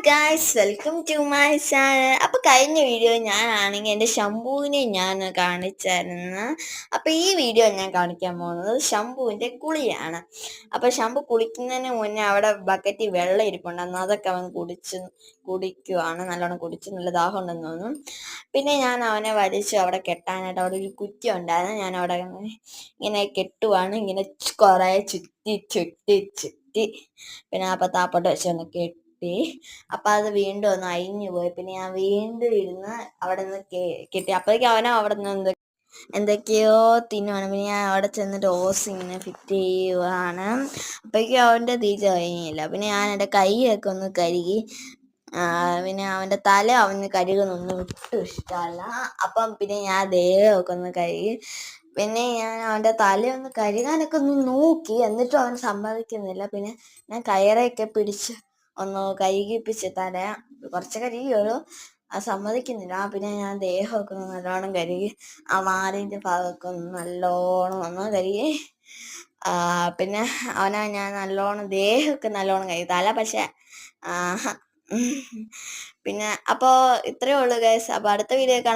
Guys welcome to my channel. അപ്പോൾ കഴിഞ്ഞ video ഞാനാണെങ്കിൽ എൻ്റെ ശംഭുവിനെ ഞാൻ കാണിച്ചായിരുന്നു. അപ്പോൾ ഈ വീഡിയോ ഞാൻ കാണിക്കാൻ പോകുന്നത് ശംഭുവിൻ്റെ കുളിയാണ്. അപ്പോൾ ശംഭു കുളിക്കുന്നതിന് മുന്നേ അവിടെ ബക്കറ്റിൽ വെള്ളം ഇരിപ്പുണ്ടെന്ന് അതൊക്കെ അവൻ കുടിക്കുവാണ്. നല്ലോണം കുടിച്ച് നല്ല ദാഹം ഉണ്ടെന്ന് തോന്നുന്നു. പിന്നെ ഞാൻ അവനെ വലിച്ചു അവിടെ കെട്ടാനായിട്ട് അവിടെ ഒരു കുറ്റി ഉണ്ടായിരുന്നു. ഞാൻ അവിടെ ഇങ്ങനെ കെട്ടുവാണ്. ഇങ്ങനെ കുറേ ചുറ്റി പിന്നെ അപ്പോൾ താപ്പോട്ട് വെച്ചൊന്ന് കെട്ടി. അപ്പം അത് വീണ്ടും ഒന്ന് അഴിഞ്ഞു പോയി. പിന്നെ ഞാൻ വീണ്ടും ഇരുന്ന് അവിടെ നിന്ന് കെട്ടി. അപ്പോഴേക്കും അവനോ അവിടെ നിന്ന് എന്തൊക്കെയോ തിന്നുവാണ്. പിന്നെ ഞാൻ അവിടെ ചെന്നിട്ട് ഓസ് ഇങ്ങനെ ഫിറ്റ് ചെയ്യുവാണ്. അപ്പോഴേക്കും അവൻ്റെ തീറ്റ കഴിഞ്ഞില്ല. പിന്നെ ഞാൻ എൻ്റെ കൈയൊക്കെ ഒന്ന് കഴുകി. പിന്നെ അവൻ്റെ തല അവന് കഴുകുന്നൊന്നും ഒട്ടും ഇഷ്ടമല്ല. അപ്പം പിന്നെ ഞാൻ ദേഹമൊക്കെ ഒന്ന് കഴുകി. പിന്നെ ഞാൻ അവൻ്റെ തലയൊന്ന് കഴുകാനൊക്കെ ഒന്ന് നോക്കി, എന്നിട്ടും അവൻ സമ്മതിക്കുന്നില്ല. പിന്നെ ഞാൻ കയറൊക്കെ പിടിച്ച് ഒന്ന് കഴുകിപ്പിച്ച് തല കുറച്ച് കഴുകിയുള്ളൂ, അത് സമ്മതിക്കുന്നില്ല. പിന്നെ ഞാൻ ദേഹമൊക്കെ ഒന്ന് നല്ലോണം കഴുകി, ആ വാലിൻ്റെ ഭാഗമൊക്കെ ഒന്ന് നല്ലോണം ഒന്ന് കഴുകി. പിന്നെ അവനെ ഞാൻ നല്ലോണം ദേഹമൊക്കെ നല്ലോണം കഴുകി, തല പക്ഷെ പിന്നെ അപ്പോൾ ഇത്രയേ ഉള്ളൂ ഗൈസ്. അപ്പോൾ അടുത്ത വീഡിയോ കാണാം.